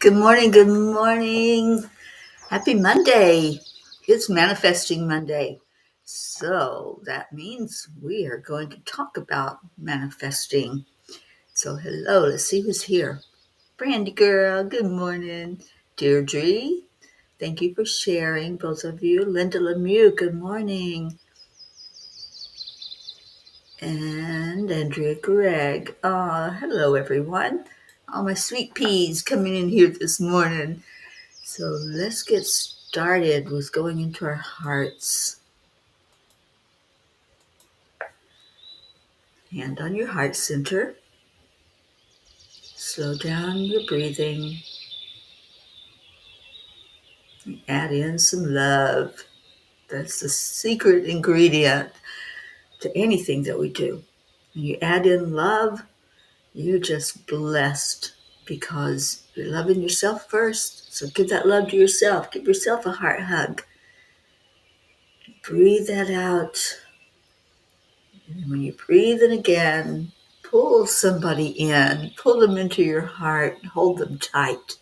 Good morning, good morning. Happy Monday. It's Manifesting Monday. So that means we are going to talk about manifesting. So hello, let's see who's here. Brandy girl, good morning. Deirdre, thank you for sharing, both of you. Linda Lemieux, good morning. And Andrea Gregg. Hello everyone. All my sweet peas coming in here this morning. So let's get started with going into our hearts. Hand on your heart center. Slow down your breathing. Add in some love. That's the secret ingredient to anything that we do. When you add in love, you're just blessed because you're loving yourself first. So give that love to yourself. Give yourself a heart hug. Breathe that out. And when you breathe in again, pull somebody in, pull them into your heart, hold them tight.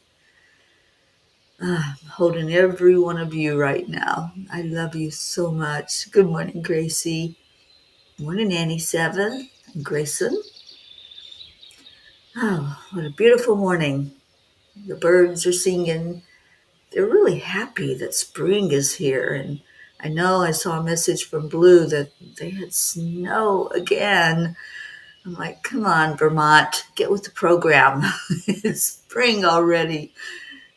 I'm holding every one of you right now. I love you so much. Good morning, Gracie. Good morning, Annie 7 and Grayson. Oh, what a beautiful morning. The birds are singing. They're really happy that spring is here. And I know I saw a message from Blue that they had snow again. I'm like, come on, Vermont, get with the program. It's spring already.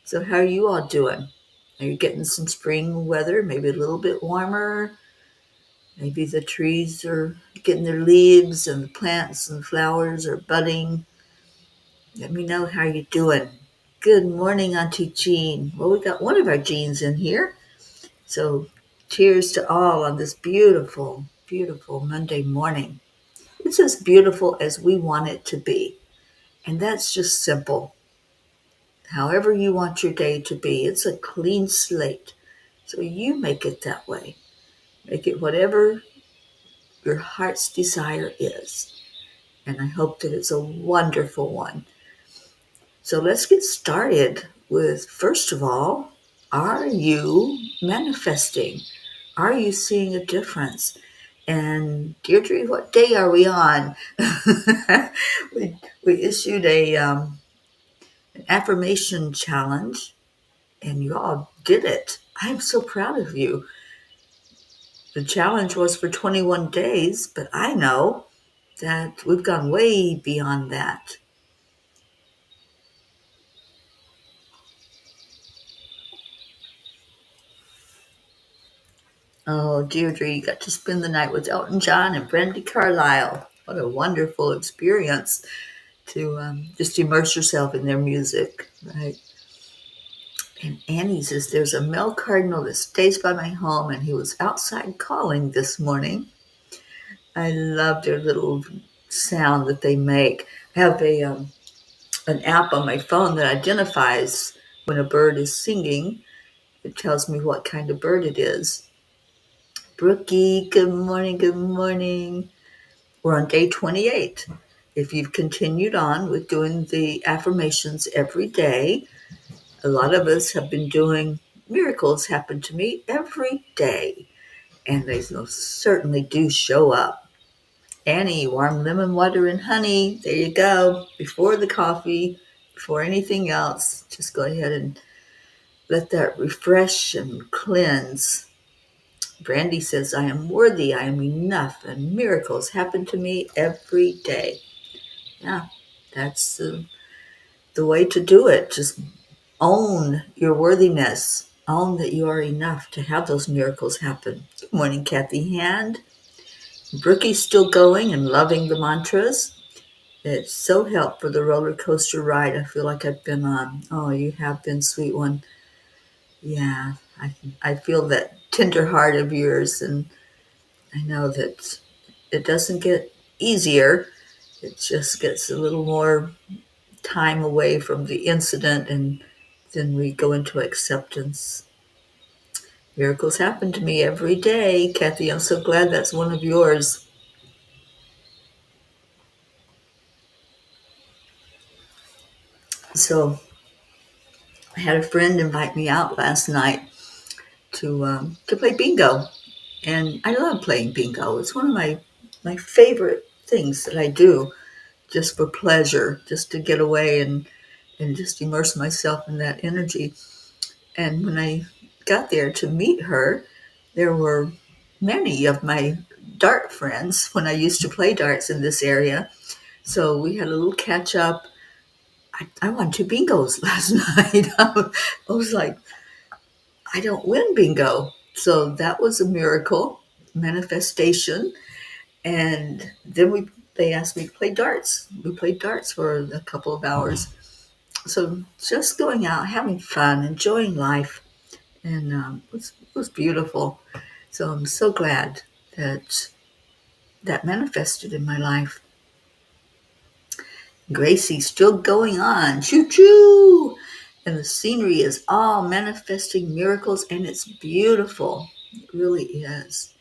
So how are you all doing? Are you getting some spring weather, maybe a little bit warmer? Maybe the trees are getting their leaves and the plants and flowers are budding. Let me know how you're doing. Good morning, Auntie Jean. Well, we got one of our Jeans in here. So cheers to all on this beautiful, beautiful Monday morning. It's as beautiful as we want it to be. And that's just simple. However you want your day to be, it's a clean slate. So you make it that way. Make it whatever your heart's desire is. And I hope that it's a wonderful one. So let's get started with, first of all, are you manifesting? Are you seeing a difference? And Deirdre, what day are we on? we issued an affirmation challenge, and you all did it. I am so proud of you. The challenge was for 21 days, but I know that we've gone way beyond that. Oh, Deirdre, you got to spend the night with Elton John and Brandy Carlisle. What a wonderful experience to just immerse yourself in their music, right? And Annie says, there's a male cardinal that stays by my home, and he was outside calling this morning. I love their little sound that they make. I have an app on my phone that identifies when a bird is singing. It tells me what kind of bird it is. Brookie, good morning, good morning. We're on day 28. If you've continued on with doing the affirmations every day, a lot of us have been doing miracles happen to me every day, and they certainly do show up. Annie, warm lemon water and honey. There you go. Before the coffee, before anything else, just go ahead and let that refresh and cleanse. Brandy says, I am worthy, I am enough, and miracles happen to me every day. Yeah, that's the way to do it. Just own your worthiness. Own that you are enough to have those miracles happen. Good morning, Kathy Hand. Brookie's still going and loving the mantras. It's so helped for the roller coaster ride I feel like I've been on. Oh, you have been, sweet one. Yeah, I feel that tender heart of yours, and I know that it doesn't get easier. It just gets a little more time away from the incident, and then we go into acceptance. Miracles happen to me every day. Kathy, I'm so glad that's one of yours. So I had a friend invite me out last night to play bingo, and I love playing bingo. It's one of my favorite things that I do, just for pleasure, just to get away and just immerse myself in that energy. And when I got there to meet her, there were many of my dart friends when I used to play darts in this area. So we had a little catch up. I won two bingos last night. I was like, I don't win bingo. So that was a miracle, manifestation. And then they asked me to play darts. We played darts for a couple of hours. So just going out, having fun, enjoying life, and it was beautiful. So I'm so glad that that manifested in my life. Gracie's still going on, choo choo, and the scenery is all manifesting miracles, and it's beautiful. It really is.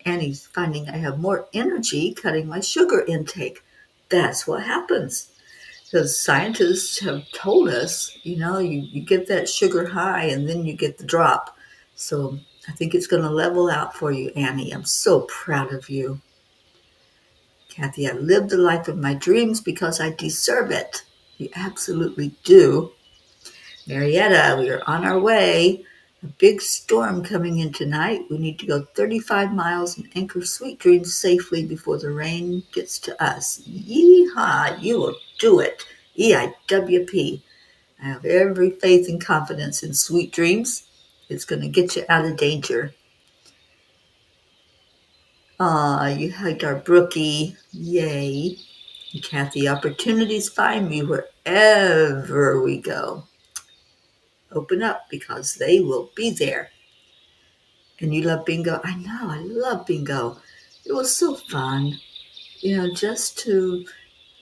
Annie's finding I have more energy cutting my sugar intake. That's what happens. Because scientists have told us, you get that sugar high and then you get the drop. So I think it's going to level out for you, Annie. I'm so proud of you. Kathy, I live the life of my dreams because I deserve it. You absolutely do. Marietta, we are on our way. A big storm coming in tonight. We need to go 35 miles and anchor sweet dreams safely before the rain gets to us. Yeehaw, you will do it. EIWP. I have every faith and confidence in sweet dreams. It's going to get you out of danger. You hugged our Brookie. Yay. And Kathy, opportunities find me wherever we go. Open up because they will be there. And you love bingo? I know, I love bingo. It was so fun, just to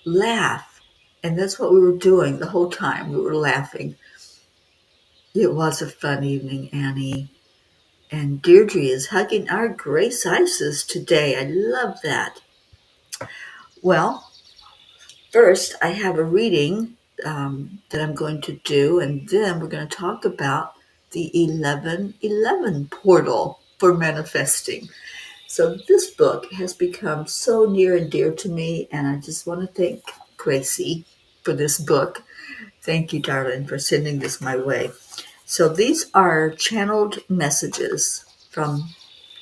laugh. And that's what we were doing the whole time. We were laughing. It was a fun evening, Annie. And Deirdre is hugging our Grace Isis today. I love that. Well, first I have a reading that I'm going to do, and then we're going to talk about the 1111 portal for manifesting. So this book has become so near and dear to me, and I just want to thank Gracie for this book. Thank you, darling, for sending this my way. So these are channeled messages from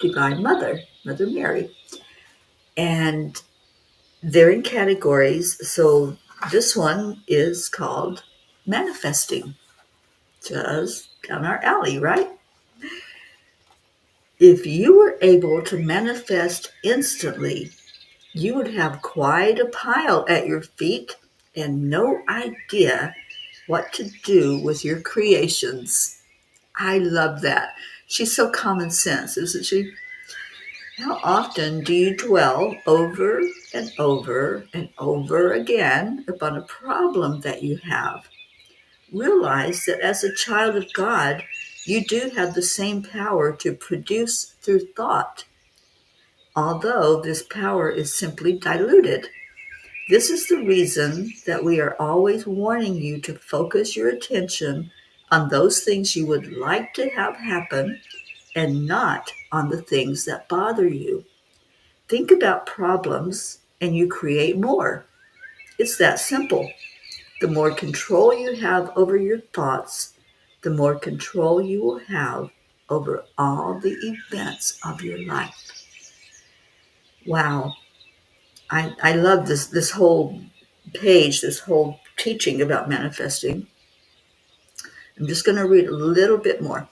Divine Mother, Mother Mary, and they're in categories. So this one is called Manifesting, just down our alley, right? If you were able to manifest instantly, you would have quite a pile at your feet and no idea what to do with your creations. I love that. She's so common sense, isn't she? How often do you dwell over and over and over again upon a problem that you have? Realize that as a child of God, you do have the same power to produce through thought, although this power is simply diluted. This is the reason that we are always warning you to focus your attention on those things you would like to have happen and not on the things that bother you. Think about problems and you create more. It's that simple. The more control you have over your thoughts, the more control you will have over all the events of your life. Wow. I love this whole page, this whole teaching about manifesting. I'm just going to read a little bit more.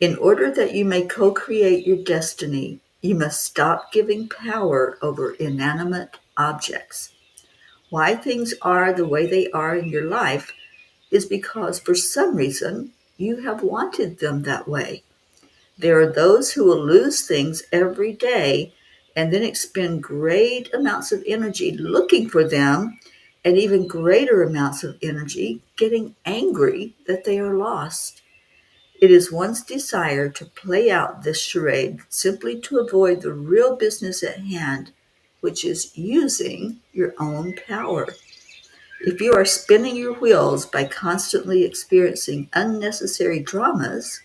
In order that you may co-create your destiny, you must stop giving power over inanimate objects. Why things are the way they are in your life is because for some reason you have wanted them that way. There are those who will lose things every day and then expend great amounts of energy looking for them and even greater amounts of energy getting angry that they are lost. It is one's desire to play out this charade simply to avoid the real business at hand, which is using your own power. If you are spinning your wheels by constantly experiencing unnecessary dramas,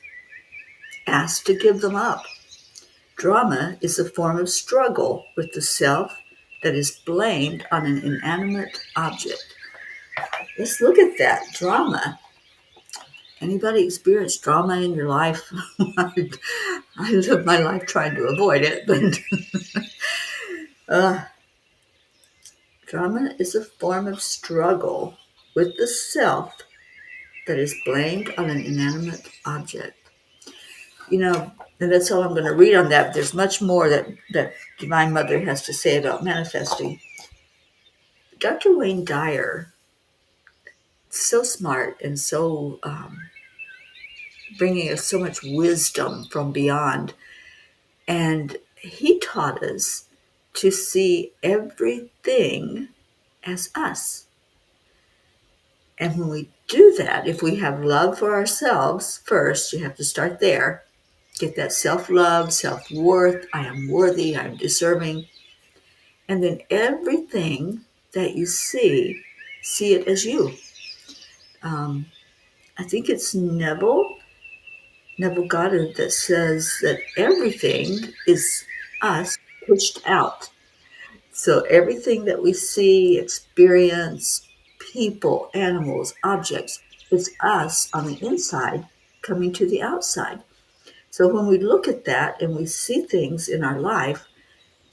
ask to give them up. Drama is a form of struggle with the self that is blamed on an inanimate object. Let's look at that drama. Anybody experience drama in your life? I live my life trying to avoid it, but uh, drama is a form of struggle with the self that is blamed on an inanimate object. And that's all I'm going to read on that. There's much more that Divine Mother has to say about manifesting. Dr. Wayne Dyer, so smart and so bringing us so much wisdom from beyond. And he taught us to see everything as us. And when we do that, if we have love for ourselves first, you have to start there. Get that self-love, self-worth. I am worthy, I'm deserving. And then everything that you see it as you. I think it's Neville Goddard, that says that everything is us pushed out. So everything that we see, experience, people, animals, objects, it's us on the inside coming to the outside. So when we look at that and we see things in our life,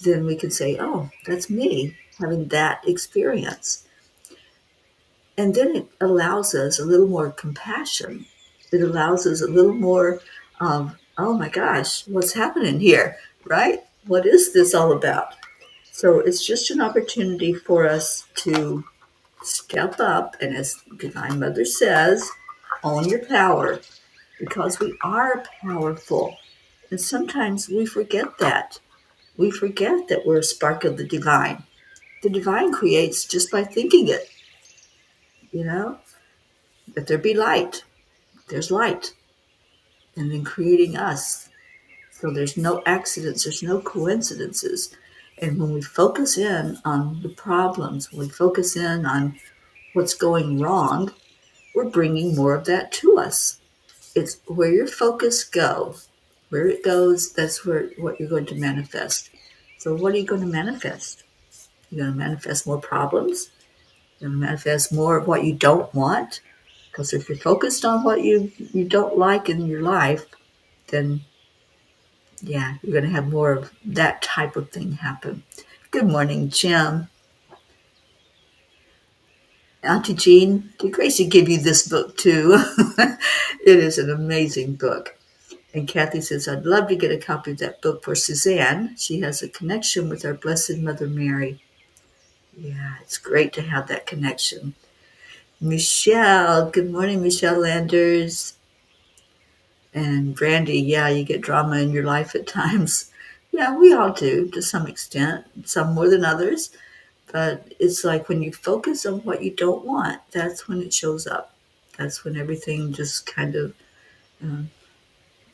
then we can say, oh, that's me having that experience. And then it allows us a little more compassion. It allows us a little more of, oh my gosh, what's happening here, right? What is this all about? So it's just an opportunity for us to step up and, as Divine Mother says, own your power, because we are powerful. And sometimes we forget that. We forget that we're a spark of the divine. The divine creates just by thinking it, you know? Let there be light. There's light. And then creating us. So there's no accidents, there's no coincidences. And when we focus in on the problems, when we focus in on what's going wrong, we're bringing more of that to us. It's where your focus goes. Where it goes, that's what you're going to manifest. So what are you going to manifest? You're going to manifest more problems. You're going to manifest more of what you don't want. Because if you're focused on what you don't like in your life, then yeah, you're going to have more of that type of thing happen. Good morning, Jim. Auntie Jean, did Gracie give you this book too? It is an amazing book. And Kathy says, I'd love to get a copy of that book for Suzanne. She has a connection with our Blessed Mother Mary. Yeah, it's great to have that connection. Michelle, good morning, Michelle Landers. And Brandy, yeah, you get drama in your life at times. Yeah, we all do to some extent, some more than others. But it's like when you focus on what you don't want, that's when it shows up. That's when everything just kind of uh,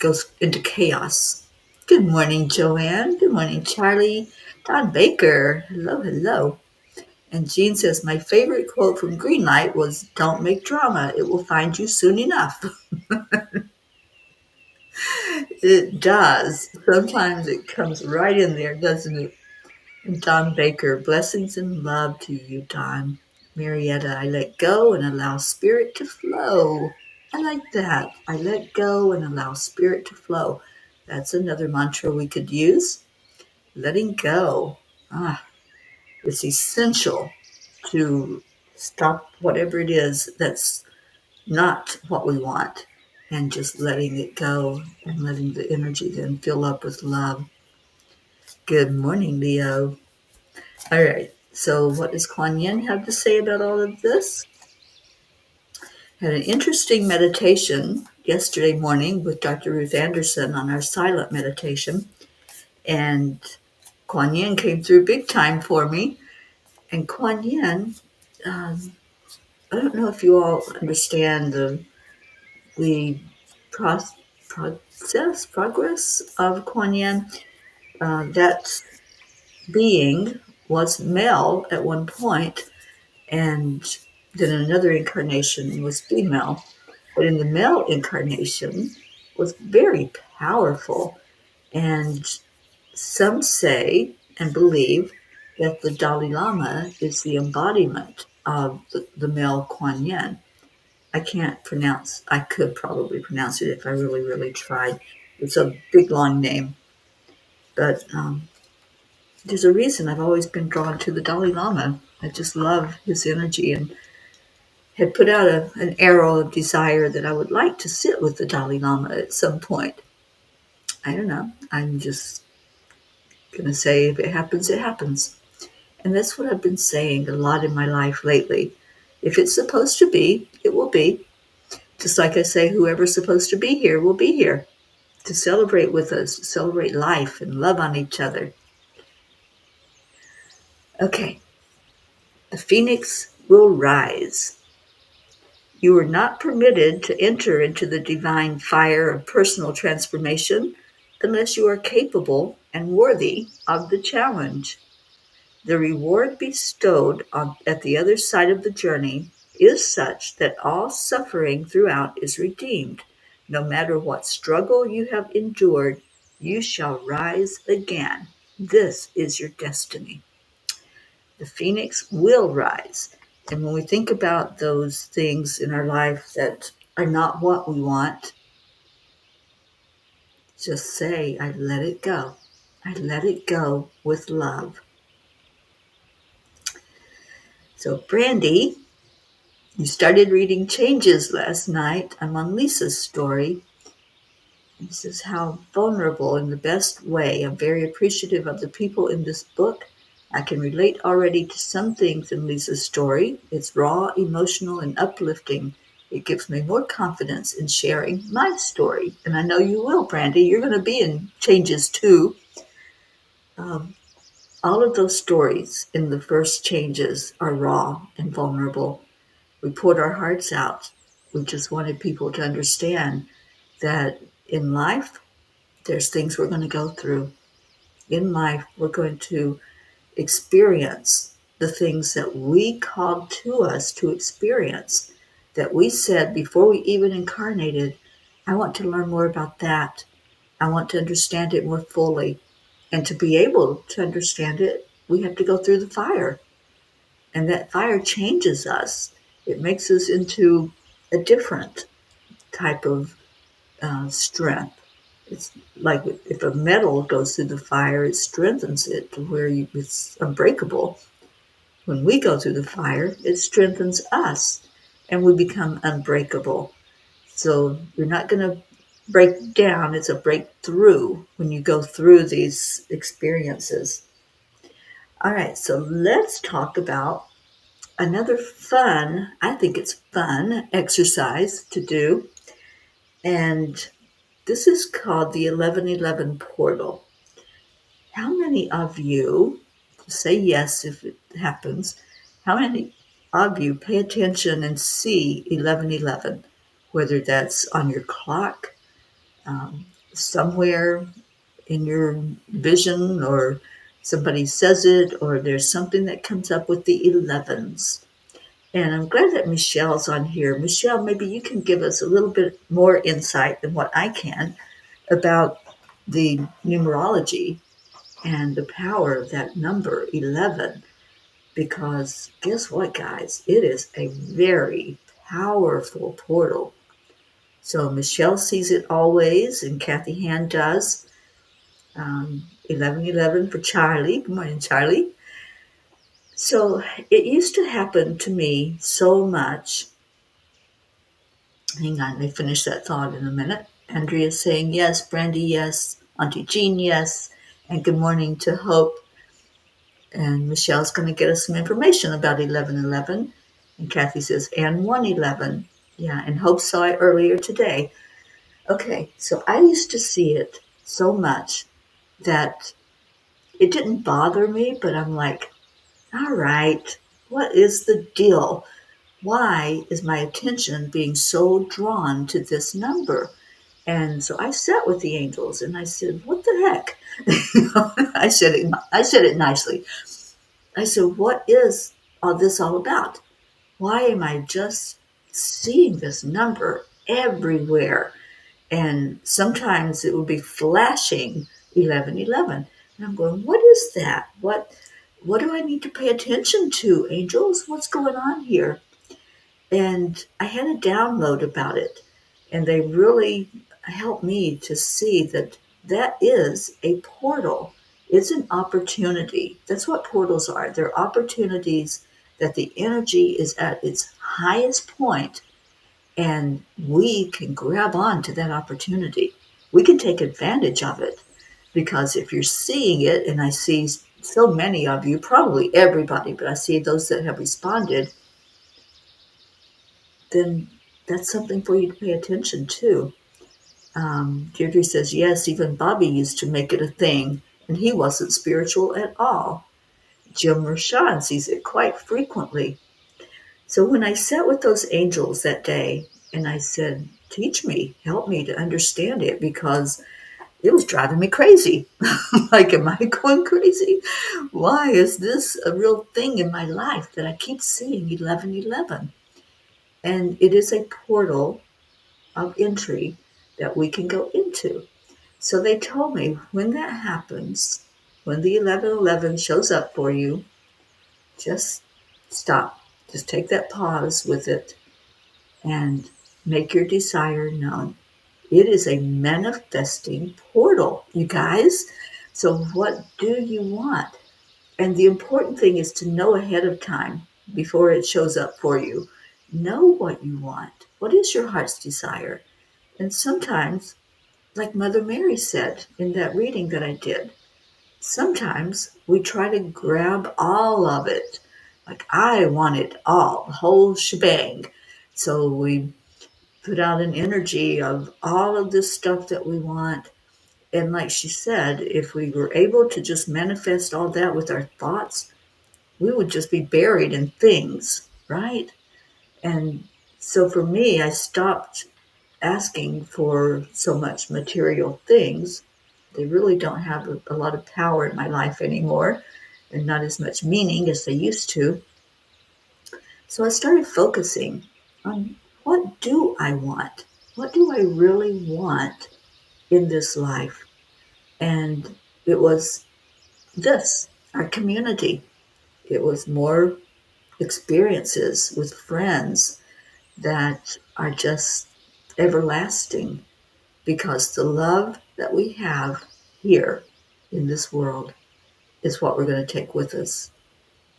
goes into chaos. Good morning, Joanne. Good morning, Charlie. Don Baker. Hello, hello. And Jean says, my favorite quote from Greenlight was, don't make drama. It will find you soon enough. It does. Sometimes it comes right in there, doesn't it? And Don Baker, blessings and love to you, Don. Marietta, I let go and allow spirit to flow. I like that. I let go and allow spirit to flow. That's another mantra we could use. Letting go. It's essential to stop whatever it is that's not what we want and just letting it go and letting the energy then fill up with love. Good morning, Leo. All right. So what does Kuan Yin have to say about all of this? Had an interesting meditation yesterday morning with Dr. Ruth Anderson on our silent meditation. And Kuan Yin came through big time for me. And Kuan Yin, um, I don't know if you all understand the progress of Kuan Yin. That being was male at one point, and Then another incarnation was female. But in the male incarnation was very powerful. And some say and believe that the Dalai Lama is the embodiment of the male Kuan Yin. I could probably pronounce it if I really, really tried. It's a big, long name. But there's a reason I've always been drawn to the Dalai Lama. I just love his energy and had put out an arrow of desire that I would like to sit with the Dalai Lama at some point. I don't know. I'm just going to say if it happens, it happens. And that's what I've been saying a lot in my life lately. If it's supposed to be, it will be. Just like I say, whoever's supposed to be here will be here to celebrate with us, to celebrate life and love on each other. Okay, the phoenix will rise. You are not permitted to enter into the divine fire of personal transformation unless you are capable and worthy of the challenge. The reward bestowed at the other side of the journey is such that all suffering throughout is redeemed. No matter what struggle you have endured, you shall rise again. This is your destiny. The phoenix will rise. And when we think about those things in our life that are not what we want, just say, I let it go. I let it go with love. So, Brandy, you started reading Changes last night. I'm on Lisa's story. This is how vulnerable in the best way. I'm very appreciative of the people in this book. I can relate already to some things in Lisa's story. It's raw, emotional, and uplifting. It gives me more confidence in sharing my story. And I know you will, Brandy. You're going to be in Changes too. Um, all of those stories in the first Changes are raw and vulnerable. We poured our hearts out. We just wanted people to understand that in life, there's things we're going to go through. In life, we're going to experience the things that we called to us to experience, that we said before we even incarnated, I want to learn more about that. I want to understand it more fully. And to be able to understand it, we have to go through the fire. And that fire changes us. It makes us into a different type of strength. It's like if a metal goes through the fire, it strengthens it to where it's unbreakable. When we go through the fire, it strengthens us and we become unbreakable. So you're not going to break down, it's a breakthrough when you go through these experiences. All right, so let's talk about another fun, I think it's fun exercise to do. And this is called the 1111 portal. How many of you, say yes if it happens, how many of you pay attention and see 1111, whether that's on your clock, somewhere in your vision, or somebody says it, or there's something that comes up with the 11s? And I'm glad that Michelle's on here. Michelle, maybe you can give us a little bit more insight than what I can about the numerology and the power of that number 11. Because guess what, guys? It is a very powerful portal. So Michelle sees it always, and Kathy Hand does. 1111 for Charlie. Good morning, Charlie. So it used to happen to me so much. Hang on, let me finish that thought in a minute. Andrea's saying yes, Brandy yes, Auntie Jean yes, and good morning to Hope. And Michelle's going to get us some information about 1111. And Kathy says, and 111. Yeah, and Hope saw it earlier today. Okay, so I used to see it so much that it didn't bother me, but I'm like, all right, what is the deal? Why is my attention being so drawn to this number? And so I sat with the angels and I said, what the heck? I said it nicely. I said, what is all this all about? why am I just seeing this number everywhere? And sometimes it would be flashing 1111. And I'm going, what is that? What do I need to pay attention to, angels? What's going on here? And I had a download about it, and they really helped me to see that that is a portal. It's an opportunity. That's what portals are. They're opportunities that the energy is at its highest point, and we can grab on to that opportunity. We can take advantage of it, because if you're seeing it, and I see so many of you, probably everybody, but I see those that have responded, then that's something for you to pay attention to. Deirdre says, yes, even Bobby used to make it a thing, and he wasn't spiritual at all. Jim Rashan sees it quite frequently. So when I sat with those angels that day, and I said, teach me, help me to understand it, because it was driving me crazy. Like, am I going crazy? Why is this a real thing in my life that I keep seeing 1111? And it is a portal of entry that we can go into. So they told me, when that happens, when the 1111 shows up for you, just stop. Just take that pause with it and make your desire known. It is a manifesting portal, you guys. So what do you want? And the important thing is to know ahead of time before it shows up for you. Know what you want. What is your heart's desire? And sometimes, like Mother Mary said in that reading that I did, sometimes we try to grab all of it. Like, I want it all, the whole shebang. So we put out an energy of all of this stuff that we want. And like she said, if we were able to just manifest all that with our thoughts, we would just be buried in things, right? And so for me, I stopped asking for so much material things. They really don't have a lot of power in my life anymore, and not as much meaning as they used to. So I started focusing on, what do I want? What do I really want in this life? And it was this, our community. It was more experiences with friends that are just everlasting, because the love that we have here in this world is what we're going to take with us.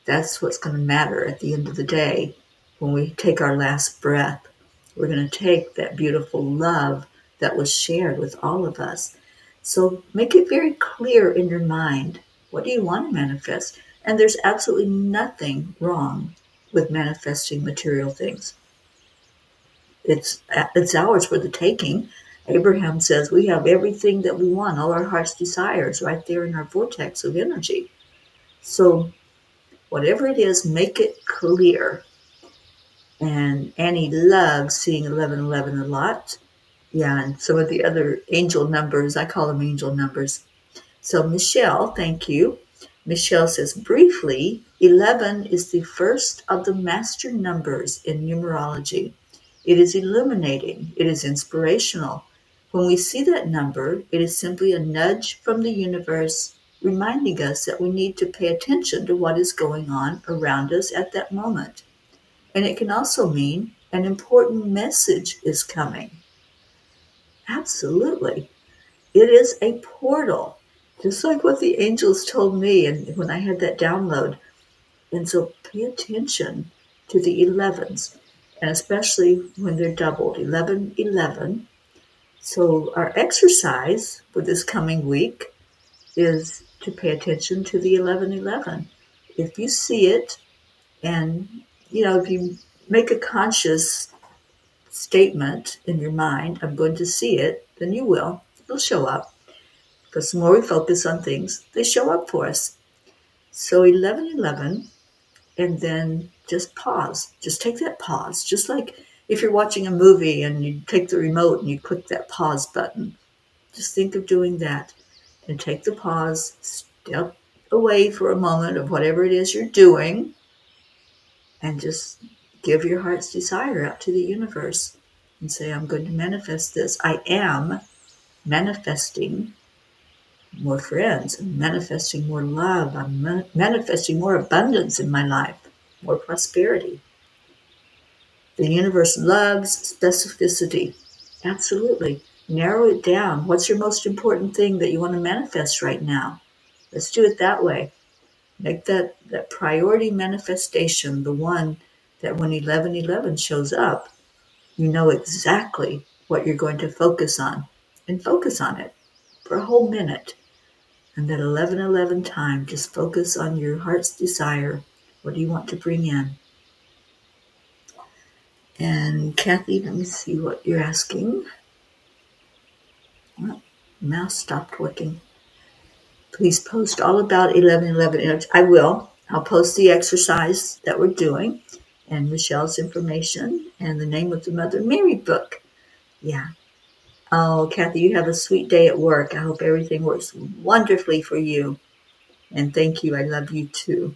That's what's going to matter at the end of the day. When we take our last breath, we're going to take that beautiful love that was shared with all of us. So make it very clear in your mind, what do you want to manifest? And there's absolutely nothing wrong with manifesting material things. It's ours for the taking. Abraham says we have everything that we want, all our heart's desires, right there in our vortex of energy. So whatever it is, make it clear. And Annie loves seeing 1111 a lot. Yeah, and some of the other angel numbers, I call them angel numbers. So Michelle, thank you. Michelle says, briefly, 11 is the first of the master numbers in numerology. It is illuminating. It is inspirational. When we see that number, it is simply a nudge from the universe reminding us that we need to pay attention to what is going on around us at that moment. And it can also mean an important message is coming. Absolutely. It is a portal, just like what the angels told me and when I had that download. And so pay attention to the 11s, and especially when they're doubled, 1111. So our exercise for this coming week is to pay attention to the 1111. If you see it, and if you make a conscious statement in your mind, I'm going to see it, then you will. It'll show up. Because the more we focus on things, they show up for us. So 1111, and then just pause. Just take that pause. Just like if you're watching a movie and you take the remote and you click that pause button. Just think of doing that and take the pause, step away for a moment of whatever it is you're doing, and just Give your heart's desire out to the universe and say, I'm going to manifest this. I am manifesting more friends. I'm manifesting more love. I'm manifesting more abundance in my life, more prosperity. The universe loves specificity. Absolutely. Narrow it down. What's your most important thing that you want to manifest right now? Let's do it that way. Make that priority manifestation the one that when 1111 shows up, you know exactly what you're going to focus on. And focus on it for a whole minute. And that 1111 time, just focus on your heart's desire. What do you want to bring in? And Kathy, let me see what you're asking. Well, mouse stopped working. Please post all about 1111. I will. I'll post the exercise that we're doing and Michelle's information and the name of the Mother Mary book. Yeah. Oh, Kathy, you have a sweet day at work. I hope everything works wonderfully for you. And thank you. I love you too.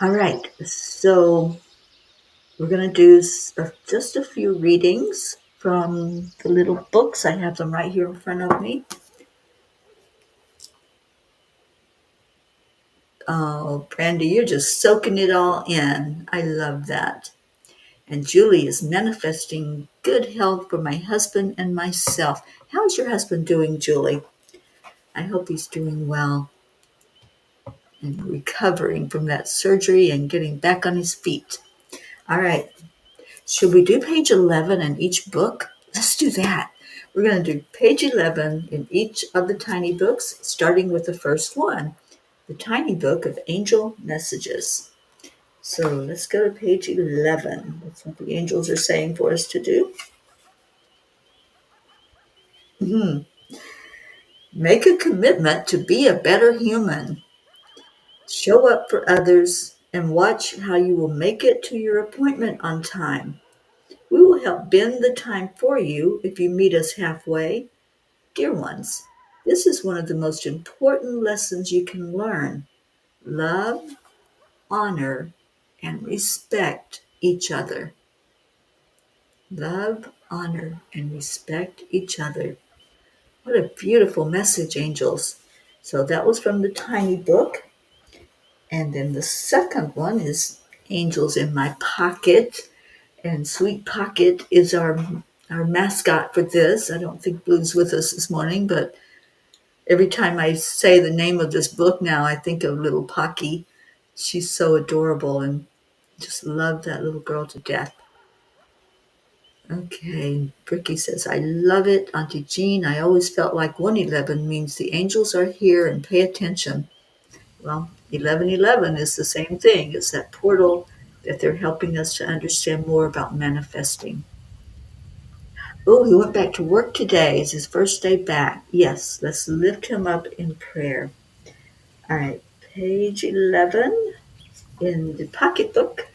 All right. So we're going to do just a few readings from the little books. I have them right here in front of me. Oh, Brandy, you're just soaking it all in. I love that. And Julie is manifesting good health for my husband and myself. How's your husband doing, Julie? I hope he's doing well and recovering from that surgery and getting back on his feet. All right. Should we do page 11 in each book? Let's do that. We're going to do page 11 in each of the tiny books, starting with the first one, the tiny book of angel messages. So let's go to page 11. That's what the angels are saying for us to do. Make a commitment to be a better human. Show up for others and watch how you will make it to your appointment on time. We will help bend the time for you if you meet us halfway. Dear ones, this is one of the most important lessons you can learn. Love, honor, and respect each other. Love, honor, and respect each other. What a beautiful message, angels. So that was from the tiny book. And then the second one is Angels in My Pocket. And Sweet Pocket is our mascot for this. I don't think Blue's with us this morning, but every time I say the name of this book now, I think of little Pocky. She's so adorable and just love that little girl to death. Okay, Bricky says, I love it. Auntie Jean, I always felt like 111 means the angels are here and pay attention. Well, 1111 is the same thing. It's that portal that they're helping us to understand more about manifesting. Oh, he went back to work today. It's his first day back. Yes, let's lift him up in prayer. All right, page 11 in the pocketbook.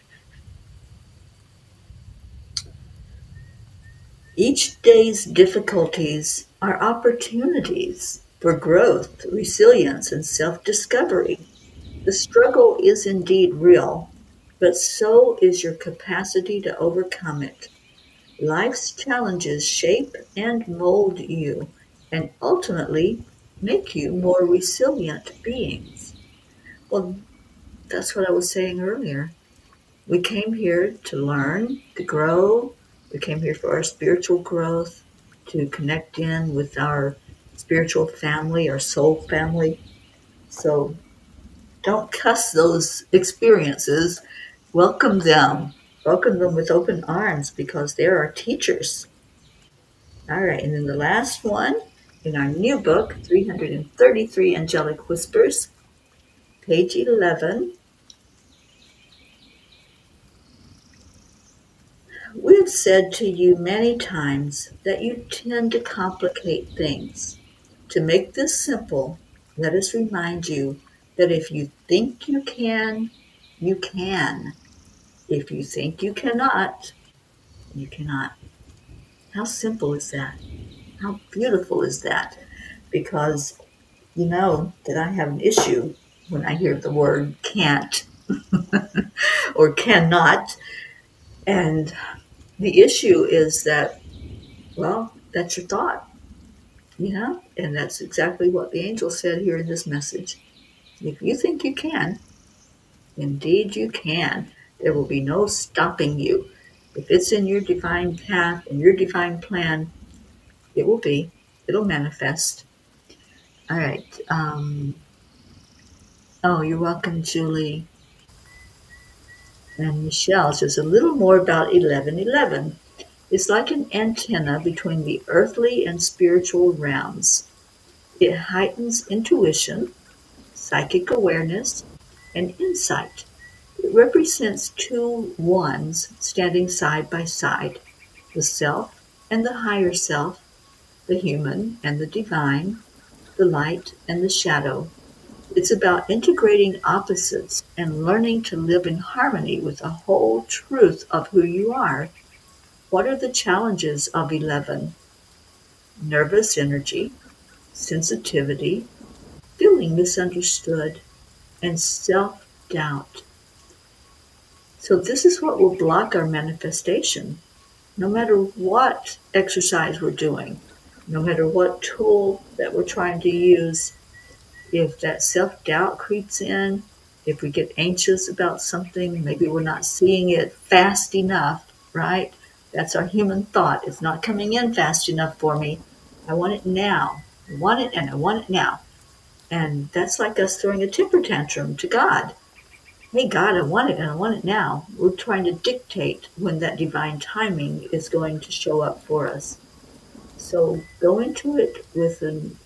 Each day's difficulties are opportunities for growth, resilience, and self-discovery. The struggle is indeed real, but so is your capacity to overcome it. Life's challenges shape and mold you, and ultimately make you more resilient beings. Well, that's what I was saying earlier. We came here to learn, to grow. We came here for our spiritual growth, to connect in with our spiritual family, our soul family. So don't cuss those experiences. Welcome them. Welcome them with open arms because they're our teachers. All right, and then the last one in our new book, 333 Angelic Whispers, page 11. We've said to you many times that you tend to complicate things. To make this simple, let us remind you that if you think you can, you can. If you think you cannot, you cannot. How simple is that? How beautiful is that? Because you know that I have an issue when I hear the word can't. or cannot. And the issue is that, well, that's your thought, and that's exactly what the angel said here in this message. If you think you can, indeed you can. There will be no stopping you. If it's in your divine path and your divine plan, it will be. It'll manifest. All right. Oh, you're welcome, Julie. And Michelle says a little more about 1111. It's like an antenna between the earthly and spiritual realms. It heightens intuition, psychic awareness, and insight. It represents two ones standing side by side, the self and the higher self, the human and the divine, the light and the shadow. It's about integrating opposites and learning to live in harmony with the whole truth of who you are. What are the challenges of 11? Nervous energy, sensitivity, feeling misunderstood, and self-doubt. So this is what will block our manifestation. No matter what exercise we're doing, no matter what tool that we're trying to use, if that self-doubt creeps in, if we get anxious about something, maybe we're not seeing it fast enough, right? That's our human thought. It's not coming in fast enough for me. I want it now. I want it and I want it now. And that's like us throwing a temper tantrum to God. Hey, God, I want it and I want it now. We're trying to dictate when that divine timing is going to show up for us. So go into it with an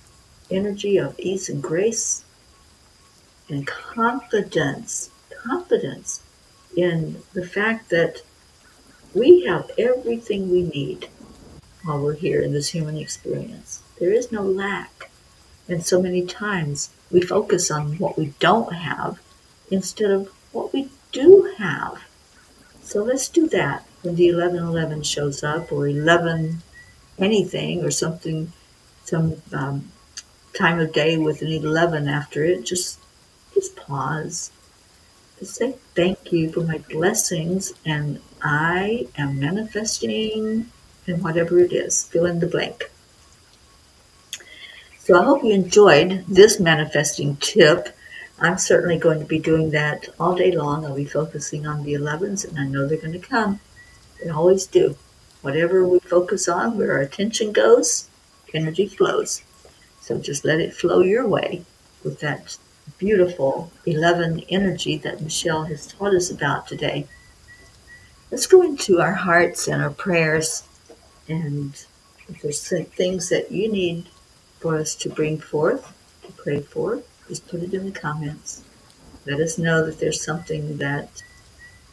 energy of ease and grace and confidence in the fact that we have everything we need while we're here in this human experience. There is no lack. And so many times we focus on what we don't have instead of what we do have. So let's do that when the 1111 shows up, or 11 anything, or something, some time of day with an 11 after it. Just pause. Just say thank you for my blessings, and I am manifesting, and whatever it is, fill in the blank. So I hope you enjoyed this manifesting tip. I'm certainly going to be doing that all day long. I'll be focusing on the 11s, and I know they're going to come. They always do. Whatever we focus on, where our attention goes, energy flows. So just let it flow your way with that beautiful 11 energy that Michelle has taught us about today. Let's go into our hearts and our prayers. And if there's things that you need for us to bring forth, to pray for, just put it in the comments. Let us know that there's something that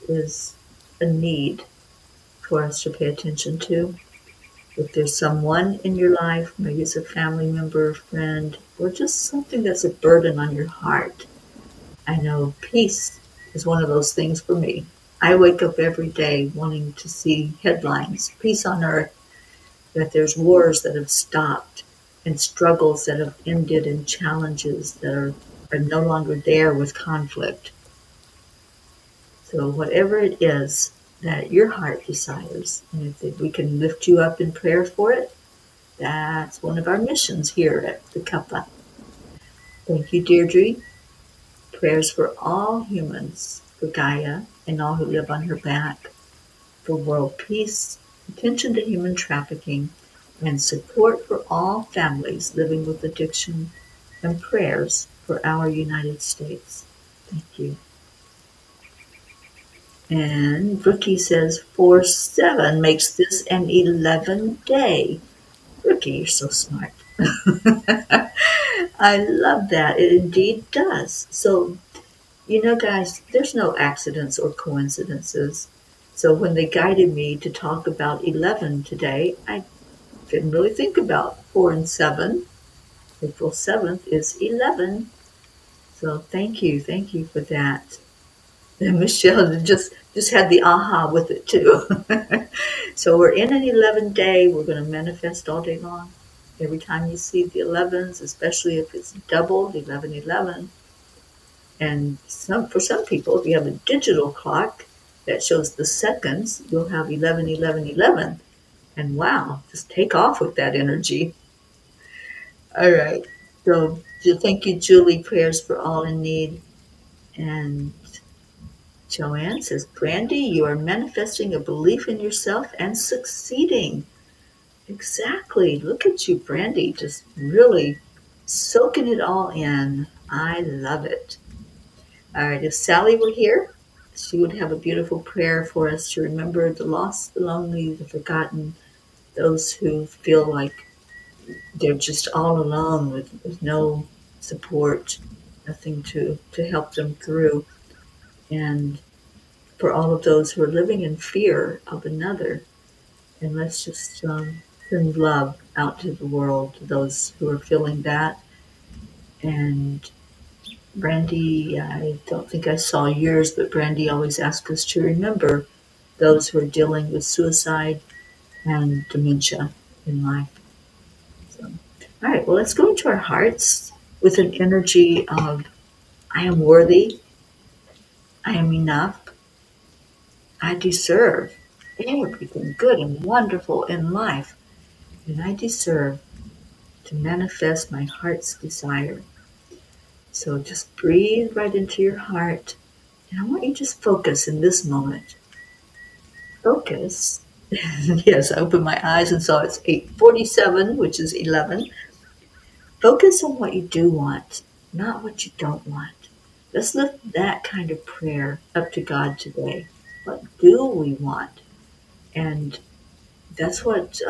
is a need for us to pay attention to. If there's someone in your life, maybe it's a family member, friend, or just something that's a burden on your heart. I know peace is one of those things for me. I wake up every day wanting to see headlines, peace on earth, that there's wars that have stopped and struggles that have ended and challenges that are no longer there with conflict. So whatever it is that your heart desires, and if we can lift you up in prayer for it, that's one of our missions here at the Cuppa. Thank you, Deirdre. Prayers for all humans, for Gaia and all who live on her back, for world peace, attention to human trafficking, and support for all families living with addiction, and prayers for our United States. Thank you. And Brookie says 4-7 makes this an 11 day. Brookie, you're so smart. I love that. It indeed does. So, guys, there's no accidents or coincidences. So when they guided me to talk about 11 today, I didn't really think about 4 and 7. April 7th is 11. So thank you for that. And Michelle just had the aha with it too. So we're in an 11 day. We're going to manifest all day long. Every time you see the 11s, especially if it's doubled, 1111, And for some people, if you have a digital clock that shows the seconds, you'll have 11, 11, 11. And wow, just take off with that energy. All right. So thank you, Julie. Prayers for all in need. And Joanne says, Brandy, you are manifesting a belief in yourself and succeeding. Exactly. Look at you, Brandy, just really soaking it all in. I love it. All right. If Sally were here, she would have a beautiful prayer for us to remember the lost, the lonely, the forgotten, those who feel like they're just all alone with no support, nothing to help them through. And for all of those who are living in fear of another, and let's just send love out to the world, to those who are feeling that. And Brandy, I don't think I saw yours, but Brandy always asks us to remember those who are dealing with suicide and dementia in life. So, all right, well, let's go into our hearts with an energy of I am worthy, I am enough, I deserve everything good and wonderful in life, and I deserve to manifest my heart's desire. So just breathe right into your heart, and I want you to just focus in this moment. Focus. Yes, I opened my eyes and saw it's 8:47, which is 11. Focus on what you do want, not what you don't want. Let's lift that kind of prayer up to God today. What do we want? And that's what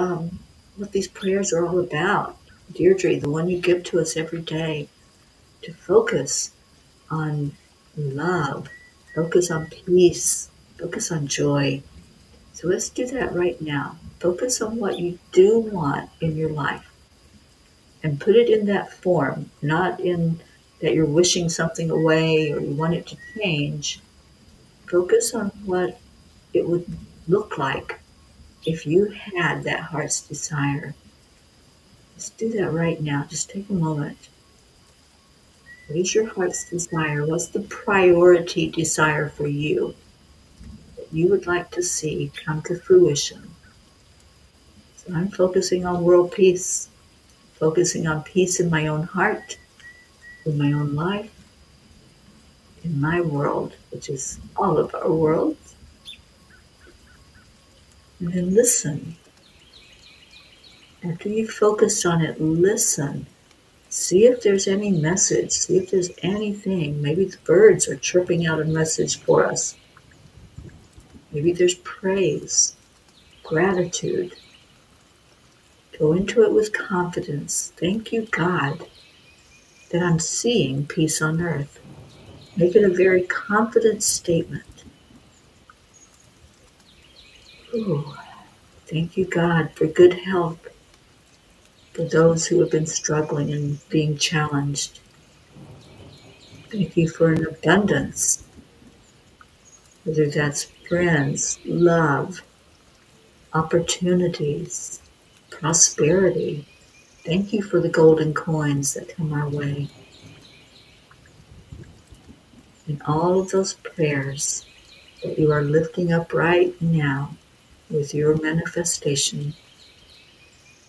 these prayers are all about. Deirdre, the one you give to us every day, to focus on love, focus on peace, focus on joy. So let's do that right now. Focus on what you do want in your life and put it in that form, not in that you're wishing something away or you want it to change. Focus on what it would look like if you had that heart's desire. Let's do that right now. Just take a moment. What is your heart's desire? What's the priority desire for you that you would like to see come to fruition? So I'm focusing on world peace, focusing on peace in my own heart, in my own life, in my world, which is all of our worlds. And then listen. After you've focused on it, listen. See if there's any message. See if there's anything. Maybe the birds are chirping out a message for us. Maybe there's praise, gratitude. Go into it with confidence. Thank you, God, that I'm seeing peace on earth. Make it a very confident statement. Ooh, thank you, God, for good health for those who have been struggling and being challenged. Thank you for an abundance, whether that's friends, love, opportunities, prosperity. Thank you for the golden coins that come our way. And all of those prayers that you are lifting up right now with your manifestation,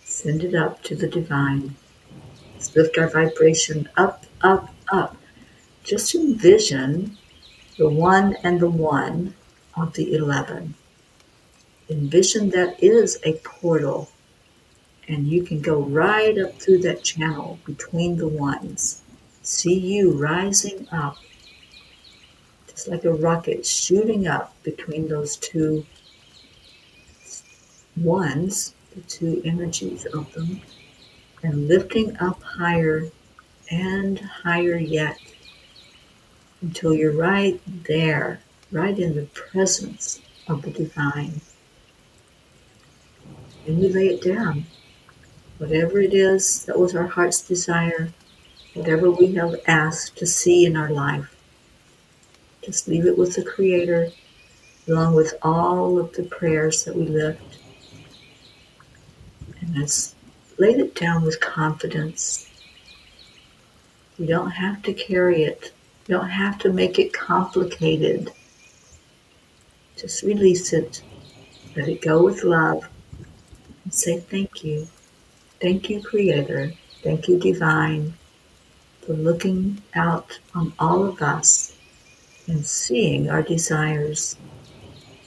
send it up to the divine. Let's lift our vibration up, up, up. Just envision the one and the one of the 11. Envision that is a portal, and you can go right up through that channel between the ones. See you rising up, just like a rocket shooting up between those two ones, the two energies of them, and lifting up higher and higher yet until you're right there, right in the presence of the divine. And we lay it down. Whatever it is that was our heart's desire, whatever we have asked to see in our life, just leave it with the Creator, along with all of the prayers that we lift. And let's lay it down with confidence. You don't have to carry it You don't have to make it complicated. Just release it. Let it go with love and say thank you. Thank you, Creator. Thank you, Divine, for looking out on all of us and seeing our desires.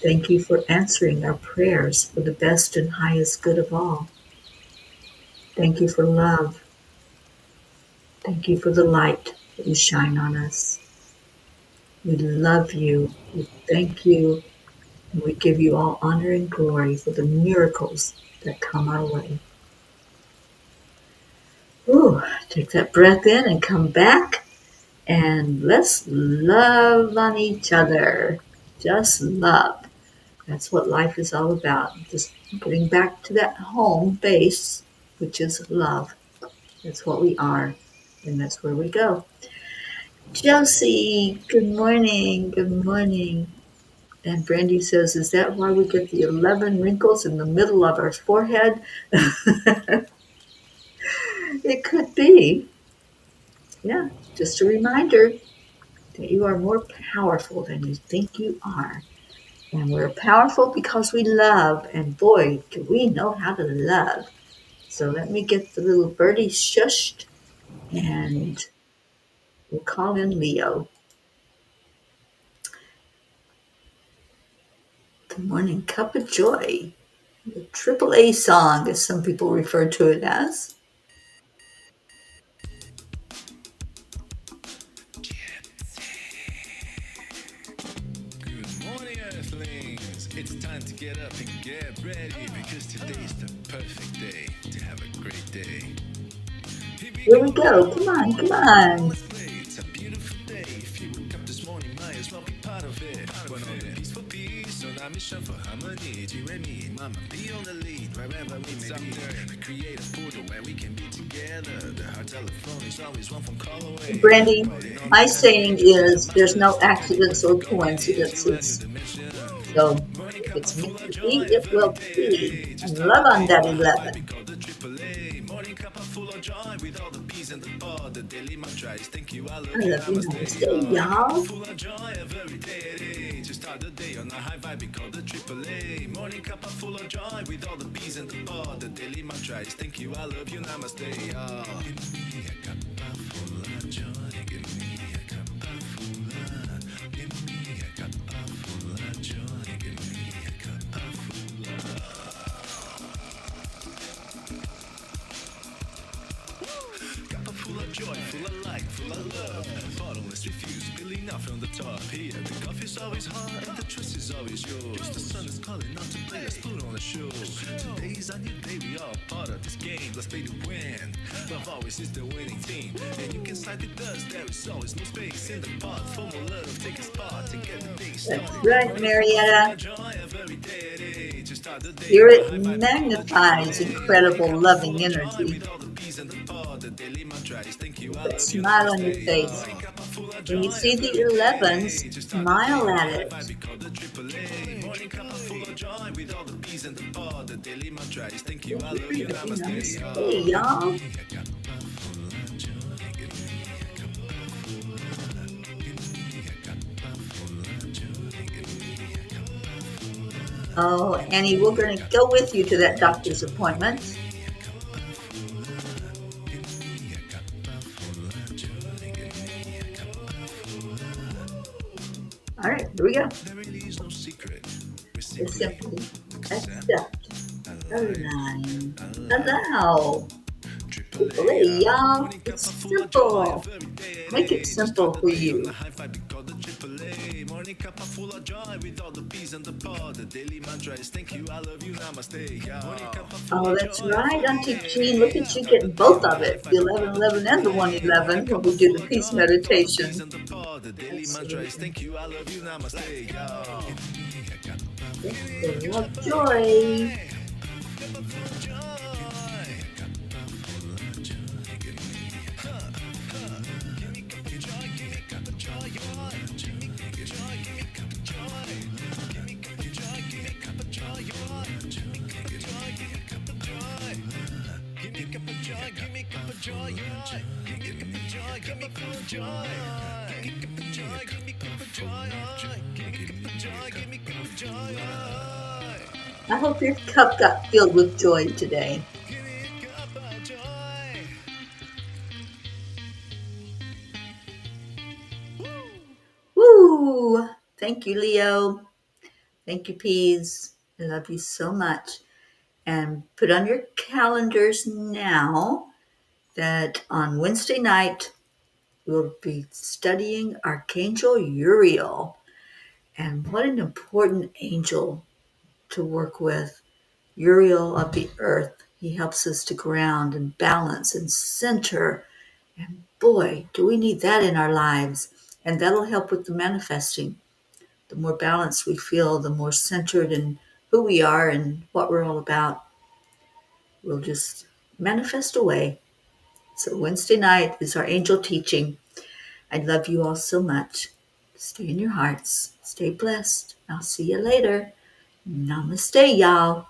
Thank you for answering our prayers for the best and highest good of all. Thank you for love. Thank you for the light that you shine on us. We love you. We thank you. And we give you all honor and glory for the miracles that come our way. Ooh, take that breath in and come back. And let's love on each other. Just love. That's what life is all about. Just getting back to that home base, which is love. That's what we are. And that's where we go. Josie, good morning. Good morning. And Brandy says, is that why we get the 11 wrinkles in the middle of our forehead? It could be. Yeah, just a reminder that you are more powerful than you think you are. And we're powerful because we love. And boy, do we know how to love. So let me get the little birdie shushed and we'll call in Leo. The Morning Cuppa Joy. The AAA song, as some people refer to it as. Good morning, Earthlings. It's time to get up and get ready because today's the perfect day to have a great day. Here we go. Come on, come on. Let's play. It's a beautiful day. If you woke up this morning, might as well be part of it. One on the peaceful peace, on our mission for harmony. You and me, mama, be on the lead wherever we may be. Create a portal where we can be together. The heart telephone is always one phone call away. Brandy, my saying is there's no accidents or coincidences. So if it's meant to be, it will be. And love on that 11. Morning Cuppa full of joy with all the bees and the pod. The daily mantra is thank you, I love I you, love you, namaste. namaste, y'all. Full of joy every day. To start the day on a high vibe, we call the AAA. Morning Cuppa full of joy with all the bees and the pod. The daily mantra is thank you, I love you, namaste. Give me a cuppa full of joy. Give me a cuppa full of. Give me a cuppa full of joy. Give me a cuppa full of. Cuppa full of joy, full of light, full of love. Bottomless refuse, spilling out from the top. Here, the coffee's always hot and the trust is always yours. The sun is calling out to play, let's put on a show. Today's a new day, we all part of this game. Let's play to win. Love always is the winning team. And you can slide with us, there is always no space in the pot. For more love, take a spot to get the day started. That's right, Marietta. Spirit magnifies incredible loving energy. Put a smile on your face. When you see the 11s, smile at it. Hey, y'all. Oh, Annie, we're going to go with you to that doctor's appointment. All right, here we go. It's simply accept, align, allow. AAA, y'all. It's simple. Make it simple for you. Morning Cuppa full of joy with all the bees and the pod. The daily mantra is thank you, I love you, namaste. Oh, that's right, Auntie Jean. Look at you getting both of it. The 1111 and the 111 when we do the peace meditation. The daily mantra is thank you, I love you, namaste. Love joy. Give me cup of joy. Give me joy. Give me cup of joy. I hope your cup got filled with joy today. Give me cup of joy. Woo! Thank you, Leo. Thank you, Peas. I love you so much. And put on your calendars now that on Wednesday night we'll be studying Archangel Uriel. And what an important angel to work with. Uriel of the earth. He helps us to ground and balance and center. And boy, do we need that in our lives. And that'll help with the manifesting. The more balanced we feel, the more centered in who we are and what we're all about, we'll just manifest away. So Wednesday night is our angel teaching. I love you all so much. Stay in your hearts. Stay blessed. I'll see you later. Namaste, y'all.